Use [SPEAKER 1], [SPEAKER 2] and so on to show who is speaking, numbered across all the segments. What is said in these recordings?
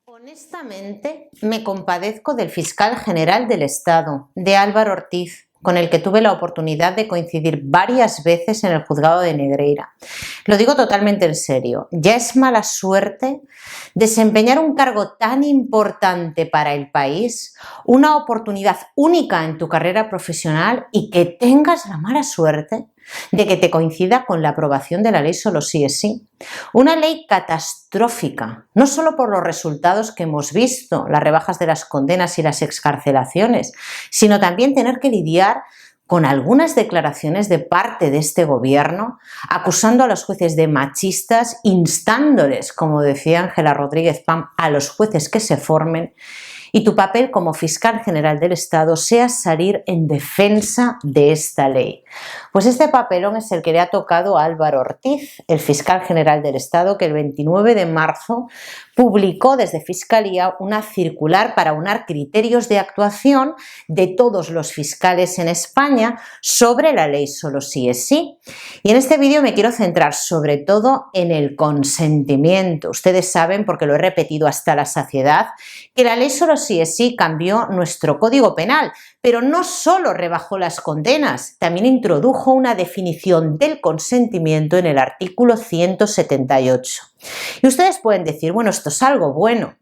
[SPEAKER 1] Honestamente, me compadezco del fiscal general del Estado, de Álvaro Ortiz, con el que tuve la oportunidad de coincidir varias veces en el juzgado de Negreira. Lo digo totalmente en serio, ya es mala suerte desempeñar un cargo tan importante para el país, una oportunidad única en tu carrera profesional y que tengas la mala suerte de que te coincida con la aprobación de la ley Solo sí es sí. Una ley catastrófica, no solo por los resultados que hemos visto, las rebajas de las condenas y las excarcelaciones, sino también tener que lidiar con algunas declaraciones de parte de este gobierno acusando a los jueces de machistas, instándoles, como decía Ángela Rodríguez Pam, a los jueces que se formen, y tu papel como fiscal general del Estado sea salir en defensa de esta ley. Pues este papelón es el que le ha tocado a Álvaro Ortiz, el fiscal general del Estado, que el 29 de marzo publicó desde Fiscalía una circular para unar criterios de actuación de todos los fiscales en España sobre la ley Solo sí es sí. Y en este vídeo me quiero centrar sobre todo en el consentimiento. Ustedes saben, porque lo he repetido hasta la saciedad, que la ley Solo sí es sí cambió nuestro Código Penal, pero no solo rebajó las condenas, también introdujo una definición del consentimiento en el artículo 178. Y ustedes pueden decir, bueno, esto es algo bueno.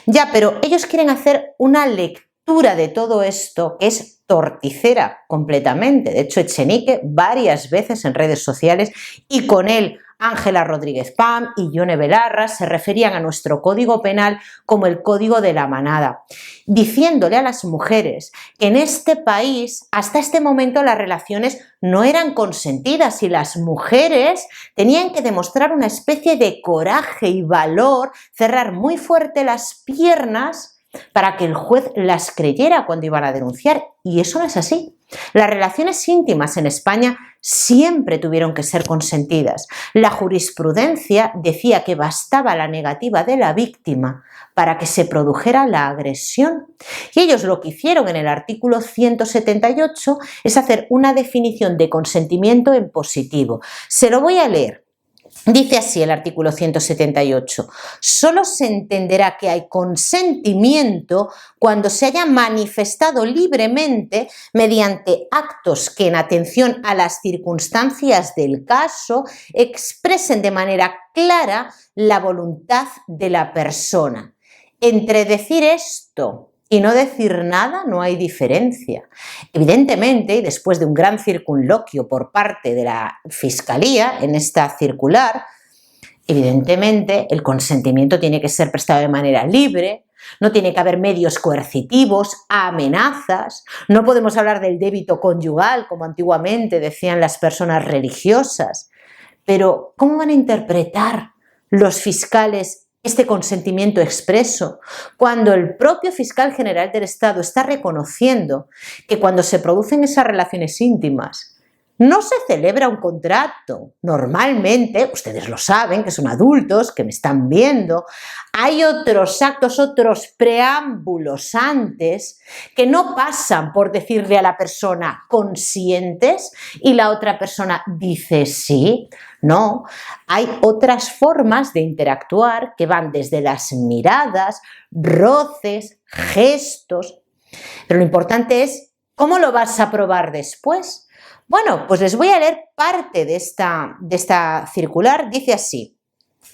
[SPEAKER 1] Ya, pero ellos quieren hacer una lectura de todo esto que es torticera completamente. De hecho, Echenique varias veces en redes sociales y con él Ángela Rodríguez Pam y Yone Belarra se referían a nuestro Código Penal como el Código de la Manada, diciéndole a las mujeres que en este país hasta este momento las relaciones no eran consentidas y las mujeres tenían que demostrar una especie de coraje y valor, cerrar muy fuerte las piernas para que el juez las creyera cuando iban a denunciar, y eso no es así. Las relaciones íntimas en España siempre tuvieron que ser consentidas. La jurisprudencia decía que bastaba la negativa de la víctima para que se produjera la agresión. Y ellos lo que hicieron en el artículo 178 es hacer una definición de consentimiento en positivo. Se lo voy a leer. Dice así el artículo 178, solo se entenderá que hay consentimiento cuando se haya manifestado libremente mediante actos que en atención a las circunstancias del caso expresen de manera clara la voluntad de la persona. Entre decir esto y no decir nada no hay diferencia. Evidentemente, y después de un gran circunloquio por parte de la Fiscalía en esta circular, evidentemente el consentimiento tiene que ser prestado de manera libre, no tiene que haber medios coercitivos, amenazas, no podemos hablar del débito conyugal como antiguamente decían las personas religiosas. Pero, ¿cómo van a interpretar los fiscales este consentimiento expreso cuando el propio fiscal general del Estado está reconociendo que cuando se producen esas relaciones íntimas no se celebra un contrato? Normalmente, ustedes lo saben, que son adultos, que me están viendo, hay otros actos, otros preámbulos antes que no pasan por decirle a la persona ¿consientes? Y la otra persona dice sí. No, hay otras formas de interactuar que van desde las miradas, roces, gestos, pero lo importante es ¿cómo lo vas a probar después? Bueno, pues les voy a leer parte de esta circular. Dice así: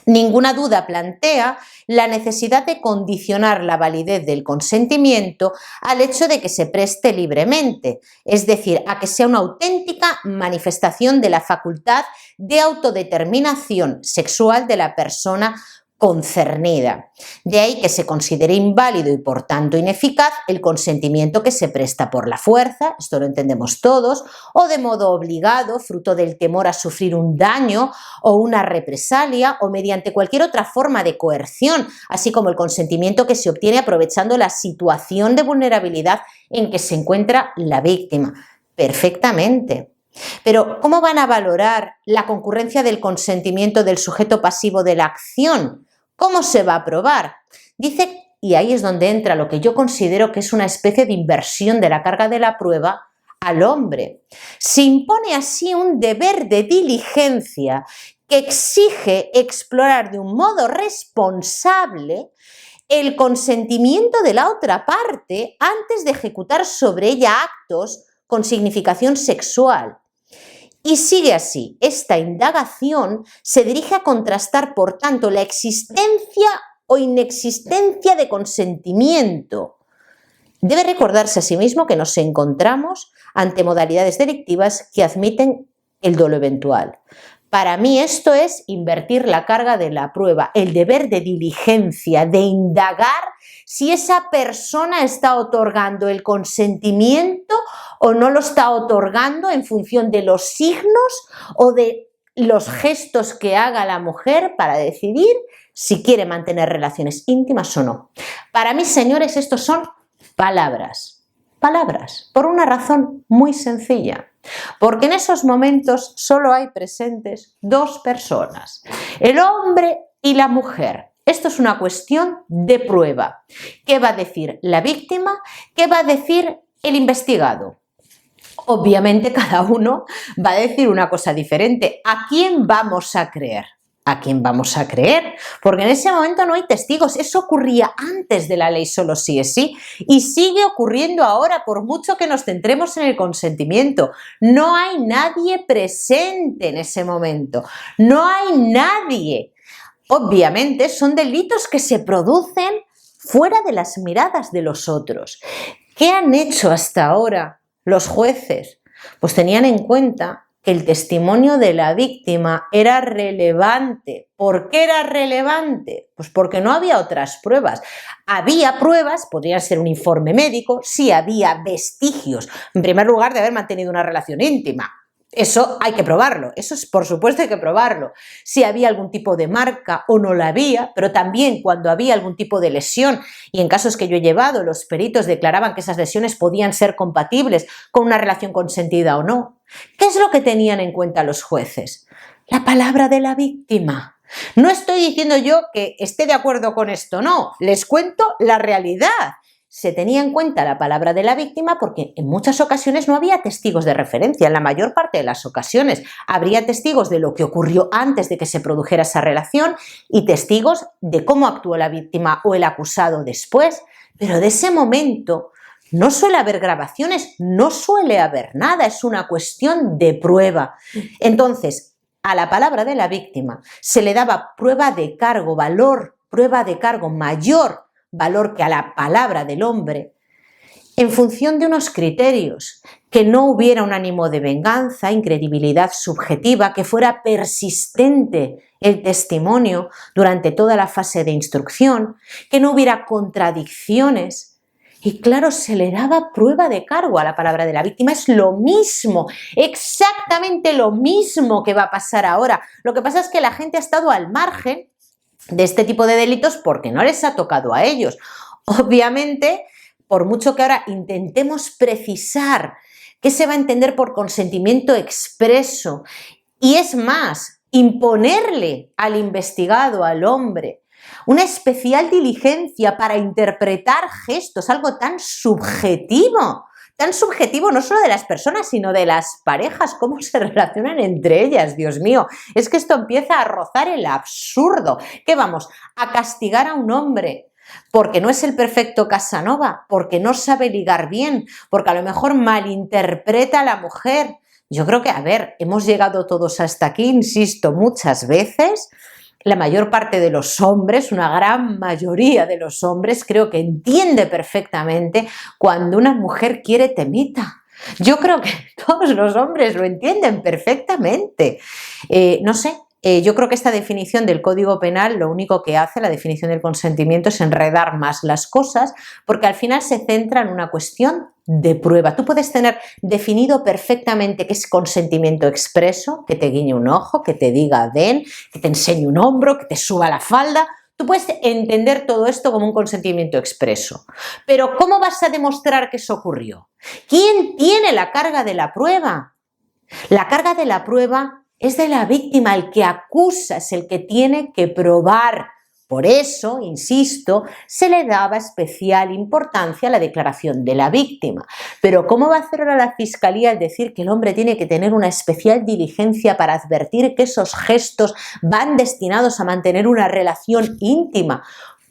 [SPEAKER 1] ninguna duda plantea la necesidad de condicionar la validez del consentimiento al hecho de que se preste libremente, es decir, a que sea una auténtica manifestación de la facultad de autodeterminación sexual de la persona concernida. De ahí que se considere inválido y por tanto ineficaz el consentimiento que se presta por la fuerza, esto lo entendemos todos, o de modo obligado, fruto del temor a sufrir un daño o una represalia, o mediante cualquier otra forma de coerción, así como el consentimiento que se obtiene aprovechando la situación de vulnerabilidad en que se encuentra la víctima. Perfectamente. Pero, ¿cómo van a valorar la concurrencia del consentimiento del sujeto pasivo de la acción? ¿Cómo se va a probar? Dice, y ahí es donde entra lo que yo considero que es una especie de inversión de la carga de la prueba al hombre. Se impone así un deber de diligencia que exige explorar de un modo responsable el consentimiento de la otra parte antes de ejecutar sobre ella actos con significación sexual. Y sigue así. Esta indagación se dirige a contrastar, por tanto, la existencia o inexistencia de consentimiento. Debe recordarse asimismo que nos encontramos ante modalidades delictivas que admiten el dolo eventual. Para mí esto es invertir la carga de la prueba, el deber de diligencia, de indagar si esa persona está otorgando el consentimiento o no lo está otorgando en función de los signos o de los gestos que haga la mujer para decidir si quiere mantener relaciones íntimas o no. Para mí, señores, estos son palabras, por una razón muy sencilla. Porque en esos momentos solo hay presentes dos personas, el hombre y la mujer. Esto es una cuestión de prueba. ¿Qué va a decir la víctima? ¿Qué va a decir el investigado? Obviamente cada uno va a decir una cosa diferente. ¿A quién vamos a creer? ¿A quién vamos a creer? Porque en ese momento no hay testigos. Eso ocurría antes de la ley solo sí es sí y sigue ocurriendo ahora por mucho que nos centremos en el consentimiento. No hay nadie presente en ese momento. No hay nadie. Obviamente son delitos que se producen fuera de las miradas de los otros. ¿Qué han hecho hasta ahora los jueces? Pues tenían en cuenta que el testimonio de la víctima era relevante. ¿Por qué era relevante? Pues porque no había otras pruebas. Había pruebas, podría ser un informe médico, sí había vestigios, en primer lugar de haber mantenido una relación íntima. Eso hay que probarlo, eso es por supuesto hay que probarlo. Si había algún tipo de marca o no la había, pero también cuando había algún tipo de lesión, y en casos que yo he llevado, los peritos declaraban que esas lesiones podían ser compatibles con una relación consentida o no. ¿Qué es lo que tenían en cuenta los jueces? La palabra de la víctima. No estoy diciendo yo que esté de acuerdo con esto, no, les cuento la realidad. Se tenía en cuenta la palabra de la víctima porque en muchas ocasiones no había testigos de referencia, en la mayor parte de las ocasiones habría testigos de lo que ocurrió antes de que se produjera esa relación y testigos de cómo actuó la víctima o el acusado después, pero de ese momento no suele haber grabaciones, no suele haber nada, es una cuestión de prueba. Entonces, a la palabra de la víctima se le daba prueba de cargo, valor, prueba de cargo mayor valor que a la palabra del hombre, en función de unos criterios, que no hubiera un ánimo de venganza, incredibilidad subjetiva, que fuera persistente el testimonio durante toda la fase de instrucción, que no hubiera contradicciones. Y claro, se le daba prueba de cargo a la palabra de la víctima. Es lo mismo, exactamente lo mismo que va a pasar ahora. Lo que pasa es que la gente ha estado al margen de este tipo de delitos porque no les ha tocado a ellos. Obviamente, por mucho que ahora intentemos precisar qué se va a entender por consentimiento expreso y es más, imponerle al investigado, al hombre, una especial diligencia para interpretar gestos, algo tan subjetivo no solo de las personas, sino de las parejas, cómo se relacionan entre ellas, Dios mío. Es que esto empieza a rozar el absurdo. ¿Qué vamos? ¿A castigar a un hombre porque no es el perfecto Casanova, porque no sabe ligar bien, porque a lo mejor malinterpreta a la mujer? Yo creo que, a ver, hemos llegado todos hasta aquí, insisto, muchas veces. La mayor parte de los hombres, una gran mayoría de los hombres, creo que entiende perfectamente cuando una mujer quiere temita. Yo creo que todos los hombres lo entienden perfectamente. No sé, yo creo que esta definición del Código Penal lo único que hace, la definición del consentimiento, es enredar más las cosas, porque al final se centra en una cuestión de prueba. Tú puedes tener definido perfectamente qué es consentimiento expreso, que te guiñe un ojo, que te diga ven, que te enseñe un hombro, que te suba la falda. Tú puedes entender todo esto como un consentimiento expreso. Pero ¿cómo vas a demostrar que eso ocurrió? ¿Quién tiene la carga de la prueba? La carga de la prueba es de la víctima, el que acusa es el que tiene que probar. Por eso, insisto, se le daba especial importancia a la declaración de la víctima. Pero ¿cómo va a hacer ahora la Fiscalía al decir que el hombre tiene que tener una especial diligencia para advertir que esos gestos van destinados a mantener una relación íntima?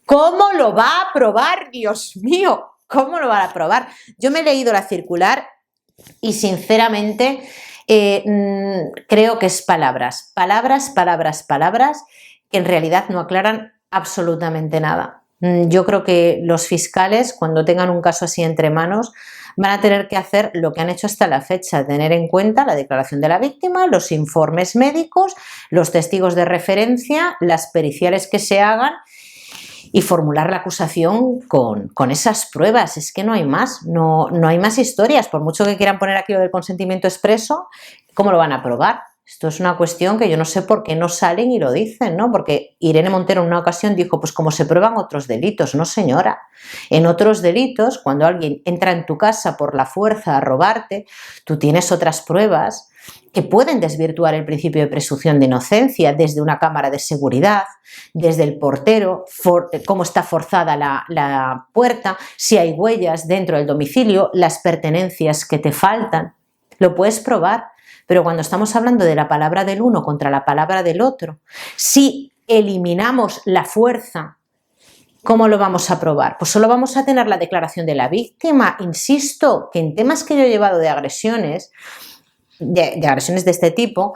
[SPEAKER 1] ¿Cómo lo va a aprobar? Dios mío, ¿cómo lo va a aprobar? Yo me he leído la circular y sinceramente creo que es palabras que en realidad no aclaran absolutamente nada. Yo creo que los fiscales, cuando tengan un caso así entre manos, van a tener que hacer lo que han hecho hasta la fecha, tener en cuenta la declaración de la víctima, los informes médicos, los testigos de referencia, las periciales que se hagan y formular la acusación con esas pruebas. Es que no hay más, no hay más historias. Por mucho que quieran poner aquí lo del consentimiento expreso, ¿cómo lo van a probar? Esto es una cuestión que yo no sé por qué no salen y lo dicen, ¿no? Porque Irene Montero en una ocasión dijo, pues como se prueban otros delitos. No, señora. En otros delitos, cuando alguien entra en tu casa por la fuerza a robarte, tú tienes otras pruebas que pueden desvirtuar el principio de presunción de inocencia, desde una cámara de seguridad, desde el portero, cómo está forzada la puerta, si hay huellas dentro del domicilio, las pertenencias que te faltan. Lo puedes probar. Pero cuando estamos hablando de la palabra del uno contra la palabra del otro, si eliminamos la fuerza, ¿cómo lo vamos a probar? Pues solo vamos a tener la declaración de la víctima. Insisto que en temas que yo he llevado de agresiones, de agresiones de este tipo,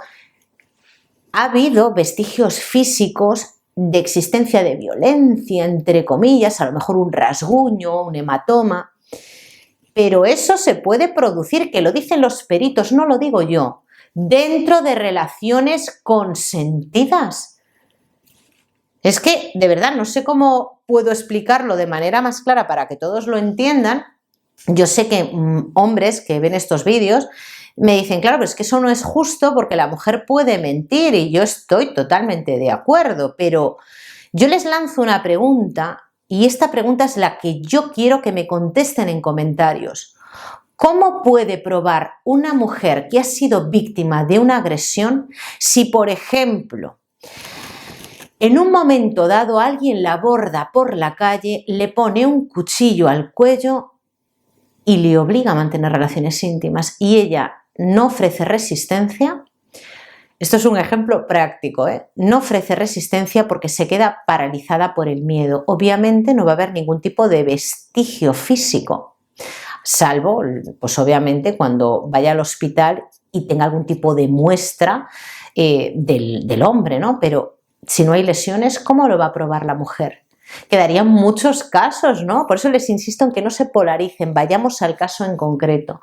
[SPEAKER 1] ha habido vestigios físicos de existencia de violencia, entre comillas, a lo mejor un rasguño, un hematoma. Pero eso se puede producir, que lo dicen los peritos, no lo digo yo, dentro de relaciones consentidas. Es que, de verdad, no sé cómo puedo explicarlo de manera más clara para que todos lo entiendan. Yo sé que hombres que ven estos vídeos me dicen, claro, pero es que eso no es justo porque la mujer puede mentir, y yo estoy totalmente de acuerdo, pero yo les lanzo una pregunta. Y esta pregunta es la que yo quiero que me contesten en comentarios. ¿Cómo puede probar una mujer que ha sido víctima de una agresión si, por ejemplo, en un momento dado alguien la aborda por la calle, le pone un cuchillo al cuello y le obliga a mantener relaciones íntimas y ella no ofrece resistencia? Esto es un ejemplo práctico, ¿eh? No ofrece resistencia porque se queda paralizada por el miedo. Obviamente no va a haber ningún tipo de vestigio físico, salvo, pues obviamente, cuando vaya al hospital y tenga algún tipo de muestra del hombre, ¿no? Pero si no hay lesiones, ¿cómo lo va a probar la mujer? Quedarían muchos casos, ¿no? Por eso les insisto en que no se polaricen, vayamos al caso en concreto.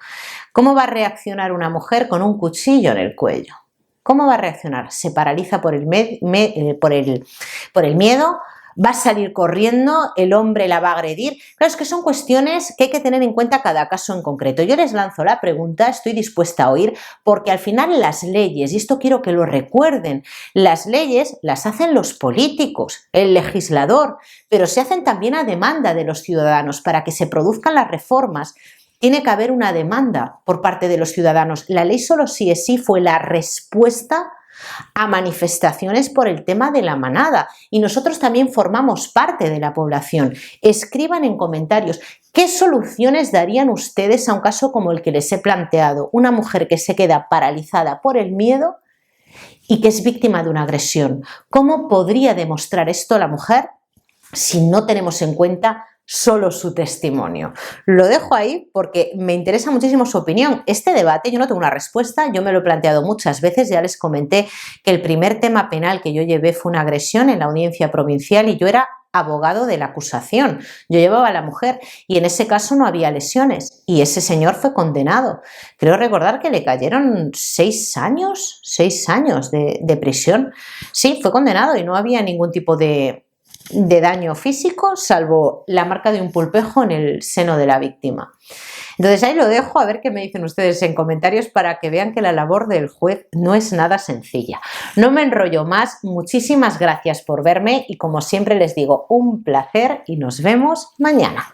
[SPEAKER 1] ¿Cómo va a reaccionar una mujer con un cuchillo en el cuello? ¿Cómo va a reaccionar? ¿Se paraliza por el miedo? ¿Va a salir corriendo? ¿El hombre la va a agredir? Claro, es que son cuestiones que hay que tener en cuenta cada caso en concreto. Yo les lanzo la pregunta, estoy dispuesta a oír, porque al final las leyes, y esto quiero que lo recuerden, las leyes las hacen los políticos, el legislador, pero se hacen también a demanda de los ciudadanos. Para que se produzcan las reformas, tiene que haber una demanda por parte de los ciudadanos. La ley solo sí es sí fue la respuesta a manifestaciones por el tema de la manada, y nosotros también formamos parte de la población. Escriban en comentarios qué soluciones darían ustedes a un caso como el que les he planteado, una mujer que se queda paralizada por el miedo y que es víctima de una agresión. ¿Cómo podría demostrar esto la mujer si no tenemos en cuenta solo su testimonio? Lo dejo ahí porque me interesa muchísimo su opinión. Este debate yo no tengo una respuesta, yo me lo he planteado muchas veces, ya les comenté que el primer tema penal que yo llevé fue una agresión en la audiencia provincial y yo era abogado de la acusación. Yo llevaba a la mujer y en ese caso no había lesiones y ese señor fue condenado. Creo recordar que le cayeron 6 años de prisión. Sí, fue condenado y no había ningún tipo de daño físico, salvo la marca de un pulpejo en el seno de la víctima. Entonces ahí lo dejo, a ver qué me dicen ustedes en comentarios para que vean que la labor del juez no es nada sencilla. No me enrollo más, muchísimas gracias por verme y como siempre les digo, un placer y nos vemos mañana.